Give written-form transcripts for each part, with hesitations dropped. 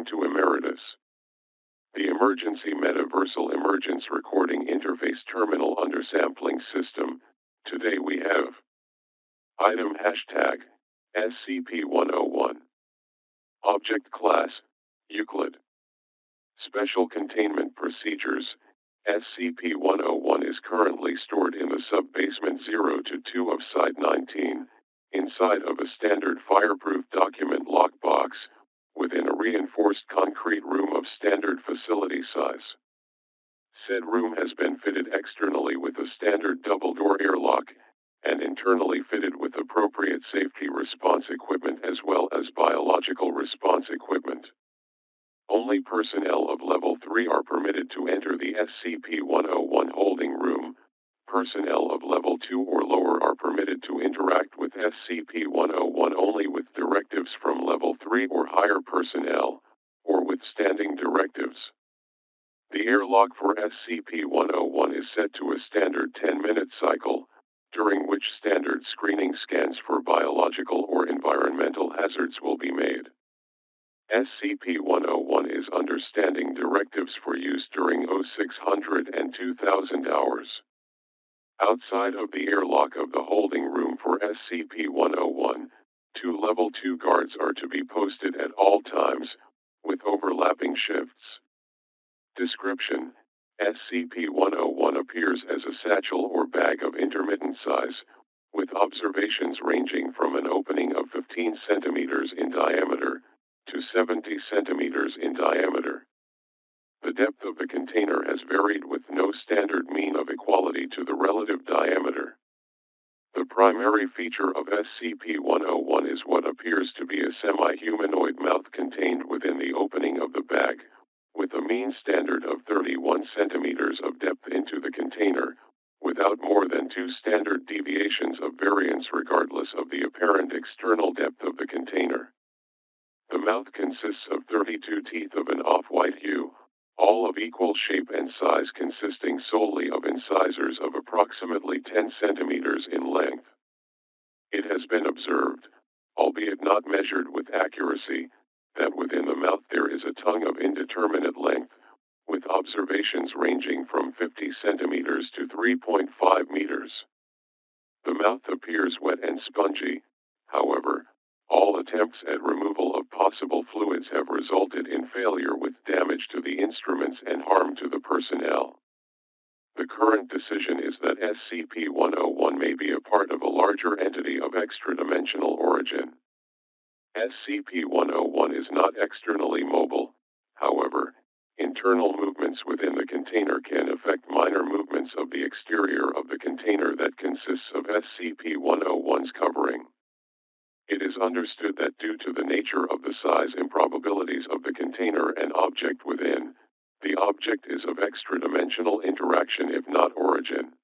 Welcome to Emeritus, the Emergency Metaversal Emergence Recording Interface Terminal Undersampling System. Today we have Item Hashtag SCP-101 Object Class Euclid Special Containment Procedures. SCP-101 is currently stored in the sub-basement 0-2 of Site 19, inside of a standard fireproof document lockbox, within a reinforced concrete room of standard facility size. Said room has been fitted externally with a standard double-door airlock, and internally fitted with appropriate safety response equipment as well as biological response equipment. Only personnel of Level 3 are permitted to enter the SCP-101 holding room. Personnel of Level 2 or lower are permitted to interact with SCP-101 only with directives from Level 3 or higher personnel, or with standing directives. The airlock for SCP-101 is set to a standard 10-minute cycle, during which standard screening scans for biological or environmental hazards will be made. SCP-101 is under standing directives for use during 0600 and 2000 hours. Outside of the airlock of the holding room for SCP-101, 2 Level 2 guards are to be posted at all times, with overlapping shifts. Description: SCP-101 appears as a satchel or bag of intermittent size, with observations ranging from an opening of 15 centimeters in diameter to 70 centimeters in diameter. The depth of the container has varied with no standard mean of equality to the relative diameter. The primary feature of SCP-101 is what appears to be a semi-humanoid mouth contained within the opening of the bag, with a mean standard of 31 centimeters of depth into the container, without more than 2 standard deviations of variance regardless of the apparent external depth of the container. The mouth consists of 32 teeth of an off-white hue, all of equal shape and size, consisting solely of incisors of approximately 10 centimeters in length. It has been observed, albeit not measured with accuracy, that within the mouth there is a tongue of indeterminate length, with observations ranging from 50 centimeters to 3.5 meters. The mouth appears wet and spongy. However, all attempts at removal of possible fluids have resulted in failure, with damage to the instruments and harm to the personnel. The current decision is that SCP-101 may be a part of a larger entity of extra-dimensional origin. SCP-101 is not externally mobile. However, internal movements within the container can affect minor movements of the exterior of the container that consists of SCP-101's covering. It is understood that due to the nature of the size improbabilities of the container and object within, the object is of extra-dimensional interaction if not origin.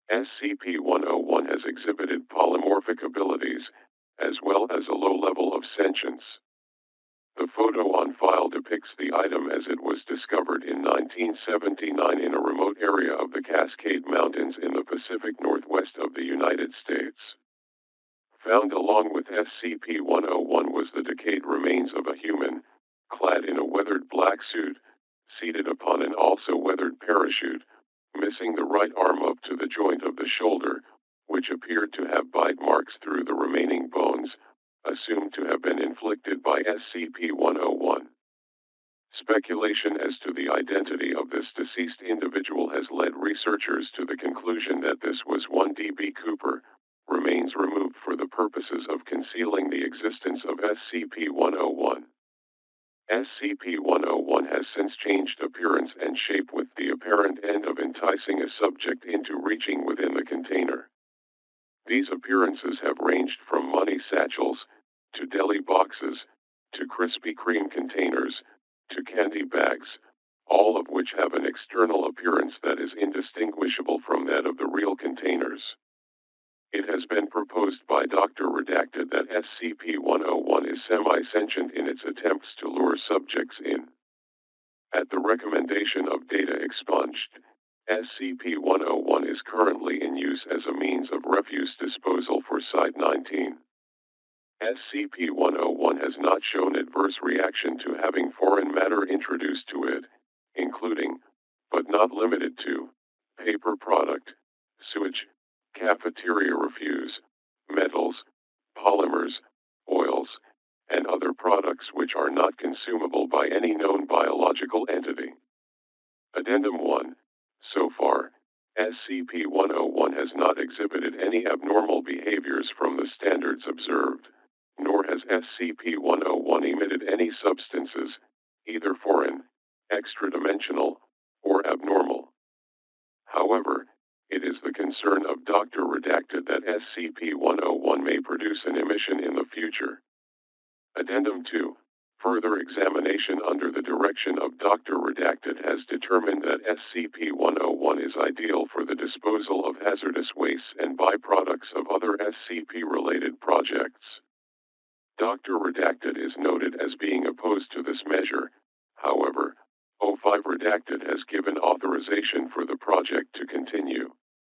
SCP-101 has exhibited polymorphic abilities, as well as a low level of sentience. The photo on file depicts the item as it was discovered in 1979 in a remote area of the Cascade Mountains in the Pacific Northwest of the United States. Found along with SCP-101 was the decayed remains of a human, clad in a weathered black suit, seated upon an also weathered parachute, missing the right arm up to the joint of the shoulder, which appeared to have bite marks through the remaining bones, assumed to have been inflicted by SCP-101. Speculation as to the identity of this deceased individual has led researchers to the conclusion that this was one D.B. Cooper, remains removed for the purposes of concealing the existence of SCP-101. SCP-101 has since changed appearance and shape, with the apparent end of enticing a subject into reaching within the container. These appearances have ranged from money satchels, to deli boxes, to Krispy Kreme containers, to candy bags, all of which have an external appearance that is indistinguishable from that of the real containers. It has been proposed by Dr. Redacted that SCP-101 is semi-sentient in its attempts to lure subjects in. At the recommendation of Data Expunged, SCP-101 is currently in use as a means of refuse disposal for Site 19. SCP-101 has not shown adverse reaction to having foreign matter introduced to it, including, but not limited to, paper product, sewage, cafeteria refuse, metals, polymers, oils, and other products which are not consumable by any known biological entity. Addendum 1. So far, SCP-101 has not exhibited any abnormal behaviors from the standards observed, nor has SCP-101 emitted any substances, either foreign, extra-dimensional, or abnormal. However, it is the concern of Dr. Redacted that SCP-101 may produce an emission in the future. Addendum 2. Further examination under the direction of Dr. Redacted has determined that SCP-101 is ideal for the disposal of hazardous wastes and byproducts of other SCP-related projects. Dr. Redacted is noted as being opposed to this measure. However, O5 Redacted has given authorization for the project to continue.